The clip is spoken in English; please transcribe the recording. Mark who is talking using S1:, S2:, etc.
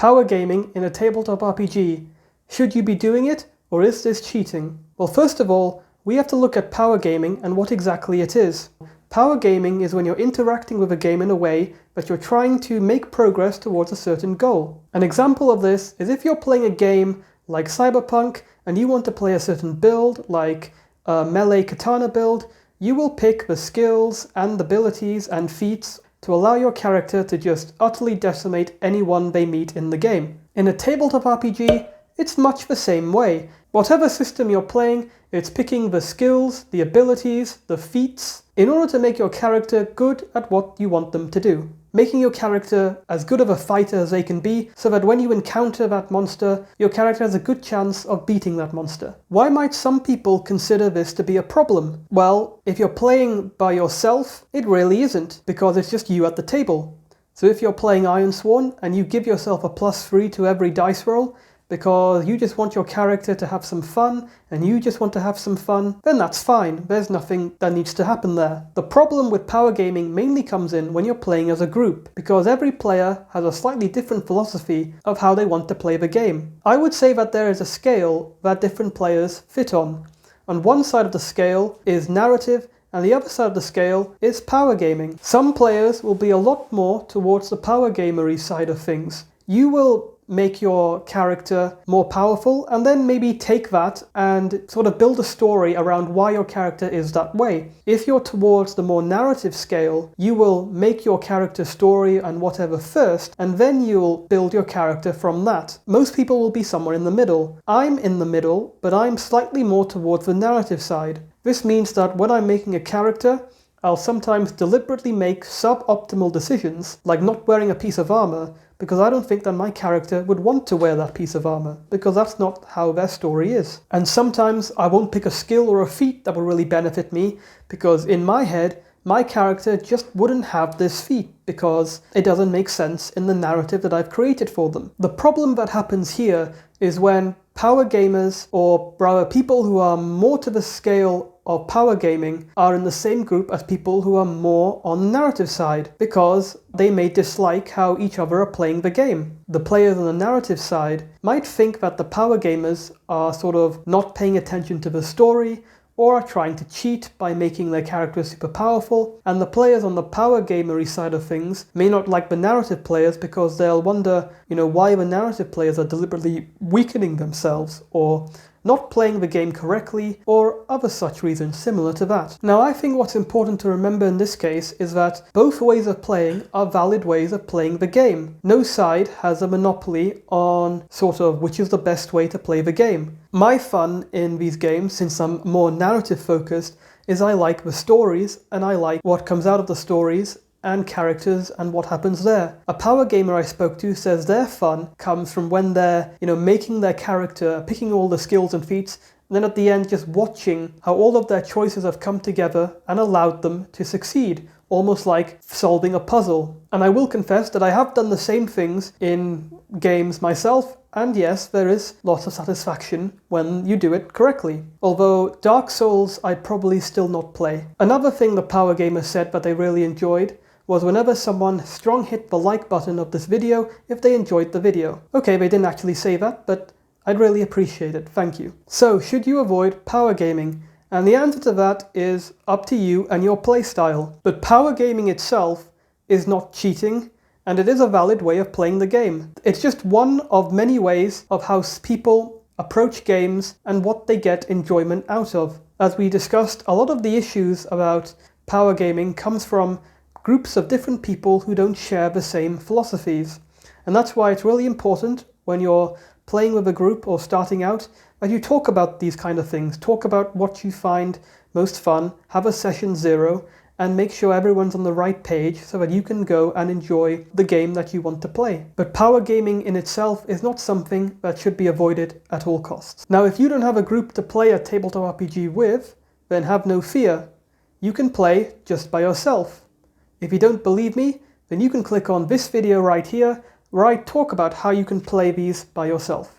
S1: Power gaming in a tabletop RPG. Should you be doing it, or is this cheating? Well, first of all, we have to look at power gaming and what exactly it is. Power gaming is when you're interacting with a game in a way that you're trying to make progress towards a certain goal. An example of this is if you're playing a game like Cyberpunk and you want to play a certain build, like a melee katana build, you will pick the skills and abilities and feats to allow your character to just utterly decimate anyone they meet in the game. In a tabletop RPG, it's much the same way. Whatever system you're playing, it's picking the skills, the abilities, the feats, in order to make your character good at what you want them to do. Making your character as good of a fighter as they can be, so that when you encounter that monster, your character has a good chance of beating that monster. Why might some people consider this to be a problem? Well, if you're playing by yourself, it really isn't, because it's just you at the table. So if you're playing Ironsworn and you give yourself a +3 to every dice roll, because you just want your character to have some fun, and you just want to have some fun, then that's fine. There's nothing that needs to happen there. The problem with power gaming mainly comes in when you're playing as a group, because every player has a slightly different philosophy of how they want to play the game. I would say that there is a scale that different players fit on. On one side of the scale is narrative, and the other side of the scale is power gaming. Some players will be a lot more towards the power gamery side of things. You will make your character more powerful and then maybe take that and sort of build a story around why your character is that way. If you're towards the more narrative scale, you will make your character story and whatever first, and then you'll build your character from that. Most people will be somewhere in the middle. I'm in the middle, but I'm slightly more towards the narrative side. This means that when I'm making a character, I'll sometimes deliberately make suboptimal decisions, like not wearing a piece of armor, because I don't think that my character would want to wear that piece of armor, because that's not how their story is. And sometimes I won't pick a skill or a feat that will really benefit me, because in my head, my character just wouldn't have this feat, because it doesn't make sense in the narrative that I've created for them. The problem that happens here is when power gamers, or rather people who are more to the scale of power gaming, are in the same group as people who are more on the narrative side, because they may dislike how each other are playing the game. The players on the narrative side might think that the power gamers are sort of not paying attention to the story, or are trying to cheat by making their characters super powerful, and the players on the power gamery side of things may not like the narrative players because they'll wonder, why the narrative players are deliberately weakening themselves, or not playing the game correctly, or other such reasons similar to that. Now, I think what's important to remember in this case is that both ways of playing are valid ways of playing the game. No side has a monopoly on sort of which is the best way to play the game. My fun in these games, since I'm more narrative focused, is I like the stories and I like what comes out of the stories and characters and what happens there. A power gamer I spoke to says their fun comes from when they're, making their character, picking all the skills and feats, and then at the end just watching how all of their choices have come together and allowed them to succeed, almost like solving a puzzle. And I will confess that I have done the same things in games myself, and yes, there is lots of satisfaction when you do it correctly. Although Dark Souls I'd probably still not play. Another thing the power gamers said that they really enjoyed was whenever someone strong hit the like button of this video if they enjoyed the video. Okay, they didn't actually say that, but I'd really appreciate it, thank you. So, should you avoid power gaming? And the answer to that is up to you and your playstyle. But power gaming itself is not cheating, and it is a valid way of playing the game. It's just one of many ways of how people approach games and what they get enjoyment out of. As we discussed, a lot of the issues about power gaming comes from groups of different people who don't share the same philosophies. And that's why it's really important when you're playing with a group or starting out that you talk about these kind of things. Talk about what you find most fun, have a session 0, and make sure everyone's on the right page so that you can go and enjoy the game that you want to play. But power gaming in itself is not something that should be avoided at all costs. Now, if you don't have a group to play a tabletop RPG with, then have no fear. You can play just by yourself. If you don't believe me, then you can click on this video right here where I talk about how you can play these by yourself.